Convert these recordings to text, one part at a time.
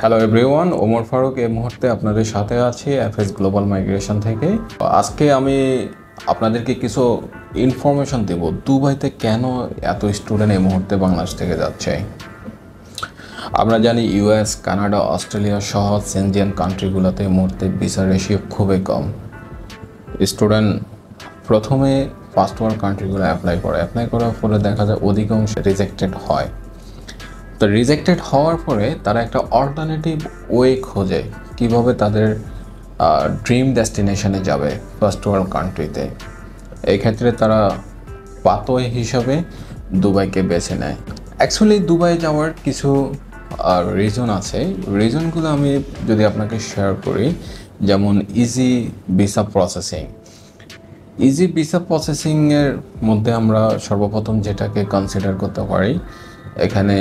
Hello everyone, Omar Faruk এই মুহূর্তে আপনাদের সাথে আছি এফএস গ্লোবাল মাইগ্রেশন থেকে। আজকে আমি আপনাদেরকে কিছু ইনফরমেশন দেব দুবাইতে কেন এত স্টুডেন্ট এই মুহূর্তে বাংলাদেশ থেকে যাচ্ছে। আমরা জানি ইউএস, কানাডা, অস্ট্রেলিয়া সহ সেনজেন কান্ট্রিগুলোতে এই মুহূর্তে ভিসা রেশিও খুবই কম। স্টুডেন্ট প্রথমে ফার্স্ট ওয়ার্ল্ড কান্ট্রিগুলো অ্যাপ্লাই করার ফলে দেখা যায় অধিকাংশ রিজেক্টেড হয়। তো রিজেক্টেড হওয়ার পরে তারা একটা অল্টারনেটিভ ওয়ে খোঁজে কিভাবে তাদের ড্রিম ডেস্টিনেশনে যাবে ফার্স্ট ওয়ার্ল্ড কান্ট্রিতে। এই ক্ষেত্রে তারা পাথওয়ে হিসাবে দুবাইকে বেছে নেয়। অ্যাকচুয়ালি দুবাই যাওয়ার কিছু রিজন আছে। রিজনগুলো আমি যদি আপনাকে শেয়ার করি, যেমন easy visa processing. Easy visa প্রসেসিংয়ের মধ্যে আমরা সর্বপ্রথম যেটাকে কনসিডার করতে পারি, এখানে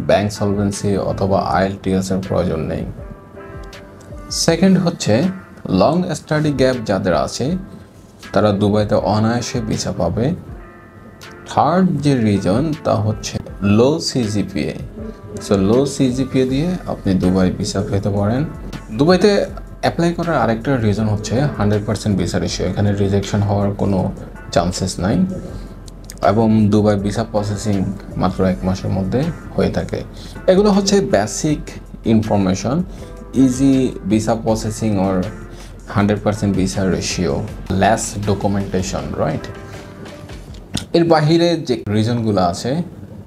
ব্যাংক সলভেন্সি অথবা IELTS এর প্রয়োজন নেই। সেকেন্ড হচ্ছে লং স্টাডি গ্যাপ যাদের আছে তারা দুবাইতে অনায়াসে ভিসা পাবে। থার্ড যে রিজন তা হচ্ছে লো সিজিপিএ। লো সিজিপিএ দিয়ে আপনি দুবাই ভিসা পেতে পারেন। দুবাইতে অ্যাপ্লাই করার আরেকটা রিজন হচ্ছে 100% ভিসা রেশিও। এখানে রিজেকশন হওয়ার কোনো চান্সেস নাই এবং দুবাই ভিসা প্রসেসিং মাত্র 1 মাসের মধ্যে হয়ে থাকে। এগুলো হচ্ছে basic information. Easy visa processing or 100% visa ratio, less documentation, right. এর বাহিরে যে রিজনগুলো আছে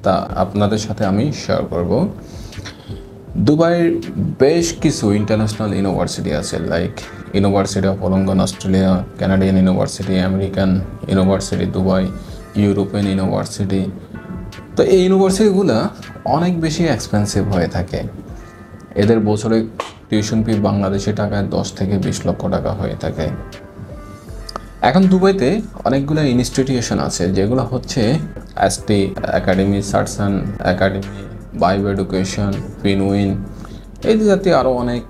তা আপনাদের সাথে আমি শেয়ার করব। দুবাইয়ের বেশ কিছু ইন্টারন্যাশনাল ইউনিভার্সিটি আছে, like university of Wollongong Australia, Canadian university, American university Dubai, European university. তো এই ইউনিভার্সিটিগুলো অনেক বেশি এক্সপেন্সিভ হয়ে থাকে। এদের বছরে টিউশন ফি বাংলাদেশি টাকায় 10 থেকে 20 লক্ষ টাকা হয়ে থাকে। এখন দুবাইতে অনেকগুলো ইনস্টিটিউশন আছে যেগুলো হচ্ছে ST একাডেমি, সার্সান একাডেমি, বাইব এডুকেশন, পিনউইন, এই জাতীয় আরও অনেক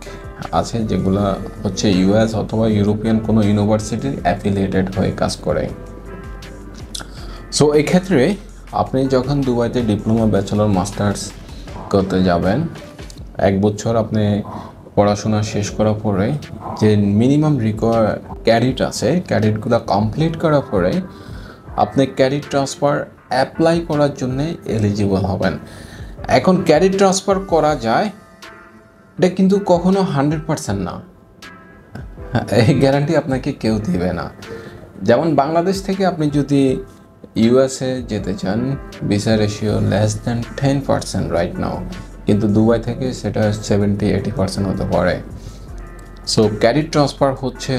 আছে যেগুলো হচ্ছে US অথবা ইউরোপিয়ান কোনো ইউনিভার্সিটির অ্যাফিলিয়েটেড হয়ে কাজ করে। সো এক্ষেত্রে আপনি যখন দুবাইতে ডিপ্লোমা, ব্যাচেলর, মাস্টার্স করতে যাবেন, 1 বছর আপনি পড়াশোনা শেষ করার পরে যে মিনিমাম ক্যারিট আছে, ক্যারিটগুলো কমপ্লিট করার পরে আপনি ক্যারিট ট্রান্সফার অ্যাপ্লাই করার জন্য এলিজিবল হবেন। এখন ক্যারিট ট্রান্সফার করা যায়, এটা কিন্তু কখনো 100% না, এই গ্যারান্টি আপনাকে কেউ দিবে না। যেমন বাংলাদেশ থেকে আপনি যদি USA যেতে চান, visa ratio less than 10% right now, কিন্তু দুবাই থেকে সেটা 70-80% হতে পারে। সো ক্যারিট ট্রান্সফার হচ্ছে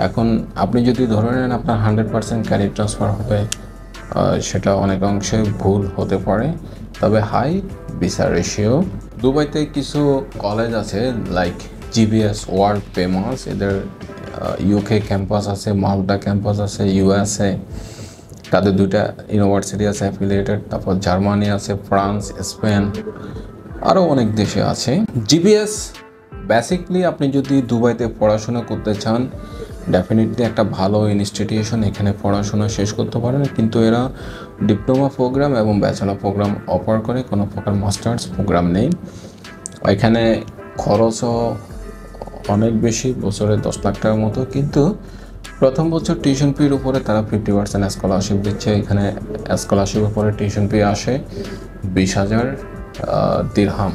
এখন আপনি যদি ধরে নেন আপনার 100% ক্যারিট ট্রান্সফার হবে, সেটা অনেক অংশে ভুল হতে পারে। তবে হাই ভিসা রেশিও। দুবাইতে কিছু কলেজ আছে লাইক GBS, ওয়ার্ল্ড ফেমাস। এদের UK ক্যাম্পাস আছে, মাল্টা ক্যাম্পাস আছে, USA তাদের 2টা ইউনিভার্সিটি আছে অ্যাফিলিয়েটেড। তারপর জার্মানি আছে, ফ্রান্স, স্পেন, আরও অনেক দেশে আছে। GBS বেসিকলি আপনি যদি দুবাইতে পড়াশোনা করতে চান, ডেফিনেটলি একটা ভালো ইনস্টিটিউশন, এখানে পড়াশোনা শেষ করতে পারেন। কিন্তু এরা ডিপ্লোমা প্রোগ্রাম এবং ব্যাচেলর প্রোগ্রাম অফার করে, কোনো প্রকার মাস্টার্স প্রোগ্রাম নেই। এখানে খরচও অনেক বেশি, বছরে 10 লাখ টাকার মতো। কিন্তু প্রথম বছর টিউশন ফির উপরে তারা 50% স্কলারশিপ দিচ্ছে। এখানে স্কলারশিপের উপরে টিউশন ফি আসে 20,000 দিরহাম,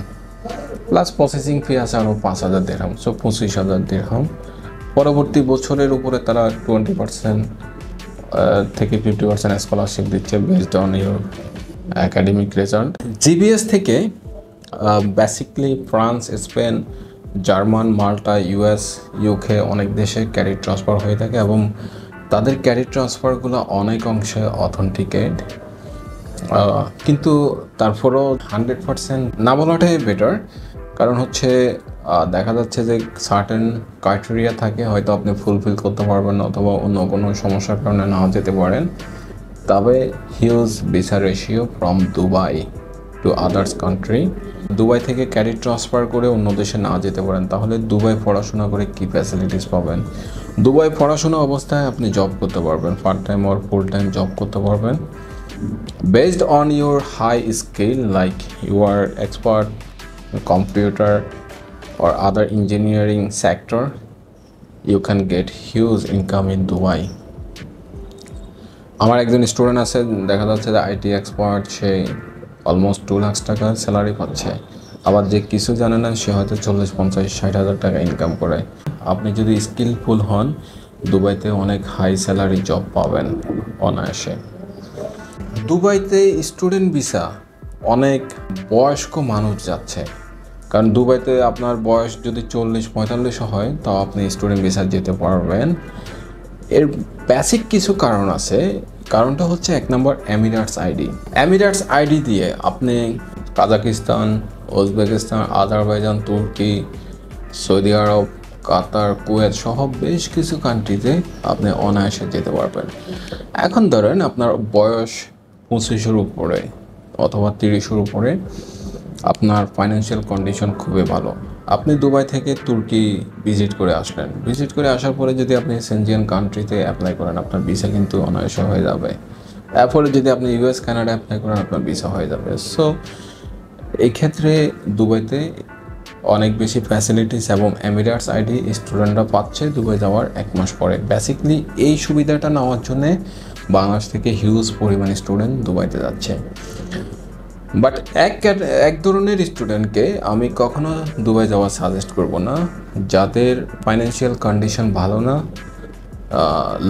প্লাস প্রসেসিং ফি আছে আরও 5,000 দিরহাম, সো 25,000 দিরহাম। পরবর্তী বছরের উপরে তারা 20% থেকে 50% স্কলারশিপ দিচ্ছে based on your academic result. GBS থেকে বেসিকলি ফ্রান্স, স্পেন, জার্মান, মাল্টা, US, UK অনেক দেশে ক্যারিট ট্রান্সফার হয়ে থাকে এবং তাদের ক্যারিট ট্রান্সফারগুলো অনেক অংশে অথেন্টিকেট। কিন্তু তারপরেও 100% না বলাটাই বেটার, কারণ হচ্ছে দেখা যাচ্ছে যে সার্টেন ক্রাইটেরিয়া থাকে, হয়তো আপনি ফুলফিল করতে পারবেন না অথবা অন্য কোনো সমস্যার কারণে নাও যেতে পারেন। তবে huge visa ratio from Dubai to others country. Dubai থেকে ক্যারিট ট্রান্সফার করে অন্য দেশে না যেতে পারেন, তাহলে দুবাই পড়াশোনা করে কী ফ্যাসিলিটিস পাবেন? দুবাই পড়াশোনা অবস্থায় আপনি জব করতে পারবেন, part time or full time job করতে পারবেন based on your high skill, like you are expert in computer or other engineering sector, you can get huge income in Dubai. আমার একজন স্টুডেন্ট আছে, দেখা যাচ্ছে যে IT expert, say almost 2 lakh টাকা salary পাচ্ছে। আবার যে কিছু জানে না সে হয়তো 40, 50, 60 হাজার টাকা ইনকাম করে। আপনি যদি স্কিলফুল হন, দুবাইতে অনেক হাই স্যালারি জব পাবেন অনায়াসে। দুবাইতে স্টুডেন্ট ভিসা অনেক বয়স্ক মানুষ যাচ্ছে, কারণ দুবাইতে আপনার বয়স যদি 40-45 হয় তাও আপনি স্টুডেন্ট ভিসা যেতে পারবেন। এর বেসিক কিছু কারণ আছে। কারণটা হচ্ছে 1 নম্বর এমিরেটস আইডি। এমিরেটস আইডি দিয়ে আপনি কাজাকিস্তান, উজবেকিস্তান, আজারবাইজান, তুর্কি, সৌদি আরব, কাতার, কুয়েত সহ বেশ কিছু কান্ট্রিতে আপনি অনায়াসে যেতে পারবেন। এখন ধরেন আপনার বয়স 25-এর উপরে অথবা 30-এর উপরে, আপনার ফাইন্যান্সিয়াল কন্ডিশন খুবই ভালো, আপনি দুবাই থেকে তুর্কি ভিজিট করে আসলেন। ভিজিট করে আসার পরে যদি আপনি সেনজিয়ান কান্ট্রিতে অ্যাপ্লাই করেন, আপনার ভিসা কিন্তু অনায়াসে হয়ে যাবে। এরপরে যদি আপনি ইউএস, কানাডা অ্যাপ্লাই করেন, আপনার ভিসা হয়ে যাবে। সো এই ক্ষেত্রে দুবাইতে অনেক বেশি ফ্যাসিলিটিস এবং এমিরেটস আইডি স্টুডেন্টরা পাচ্ছে দুবাই যাওয়ার 1 মাস পরে। বেসিকলি এই সুবিধাটা নেওয়ার জন্যে বাংলাদেশ থেকে হিউজ পরিমাণ স্টুডেন্ট দুবাইতে যাচ্ছে। বাট এক ধরনের স্টুডেন্টকে আমি কখনো দুবাই যাওয়া সাজেস্ট করব না, যাদের ফাইন্যান্সিয়াল কন্ডিশন ভালো না,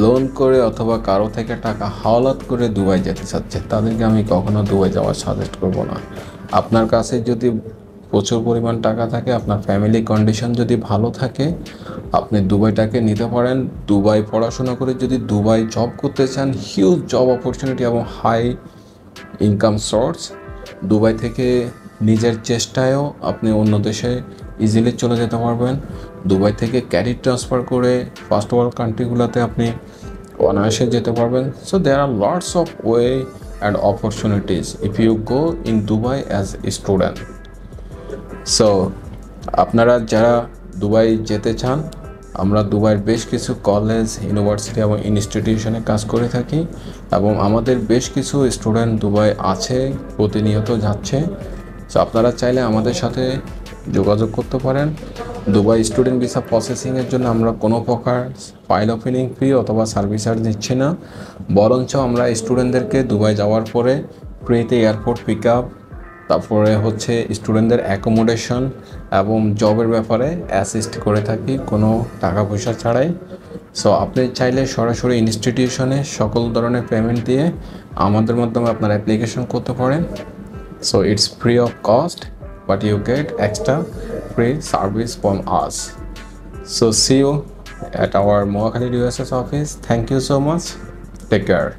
লোন করে অথবা কারো থেকে টাকা হাওলাত করে দুবাই যেতে চাচ্ছে, তাদেরকে আমি কখনো দুবাই যাওয়া সাজেস্ট করব না। আপনার কাছে যদি প্রচুর পরিমাণ টাকা থাকে, আপনার ফ্যামিলি কন্ডিশন যদি ভালো থাকে, আপনি দুবাইটাকে নিতে পারেন। দুবাই পড়াশোনা করে যদি দুবাই জব করতে চান, হিউজ জব অপরচুনিটি এবং হাই ইনকাম সোর্স। দুবাই থেকে নিজের চেষ্টায়ও আপনি অন্য দেশে ইজিলি চলে যেতে পারবেন। দুবাই থেকে ক্যারিয়ার ট্রান্সফার করে ফার্স্ট ওয়ার্ল্ড কান্ট্রিগুলোতে আপনি অনায়াসে যেতে পারবেন। So there are lots of way and opportunities if you go in Dubai as a student. So আপনারা যারা দুবাই যেতে চান, আমরা দুবাইয়ের বেশ কিছু কলেজ, ইউনিভার্সিটি এবং ইনস্টিটিউশনে কাজ করে থাকি এবং আমাদের বেশ কিছু স্টুডেন্ট দুবাই আছে, প্রতিনিয়ত যাচ্ছে। সো আপনারা চাইলে আমাদের সাথে যোগাযোগ করতে পারেন। দুবাই স্টুডেন্ট ভিসা প্রসেসিংয়ের জন্য আমরা কোনো প্রকার ফাইল ওপেনিং ফি অথবা সার্ভিস চার্জ নিচ্ছি না, বরঞ্চ আমরা স্টুডেন্টদেরকে দুবাই যাওয়ার পরে ফ্রিতে এয়ারপোর্ট পিক আপ, তারপরে হচ্ছে স্টুডেন্টদের অ্যাকোমোডেশন এবং জবের ব্যাপারে অ্যাসিস্ট করে থাকি কোনো টাকা পয়সা ছাড়াই। সো আপনি চাইলে সরাসরি ইনস্টিটিউশনে সকল ধরনের পেমেন্ট দিয়ে আমাদের মাধ্যমে আপনার অ্যাপ্লিকেশন করতে পারেন। So it's free of cost, but you get extra free service from us. So see you at our Mohakali USS office. Thank you so much. Take care.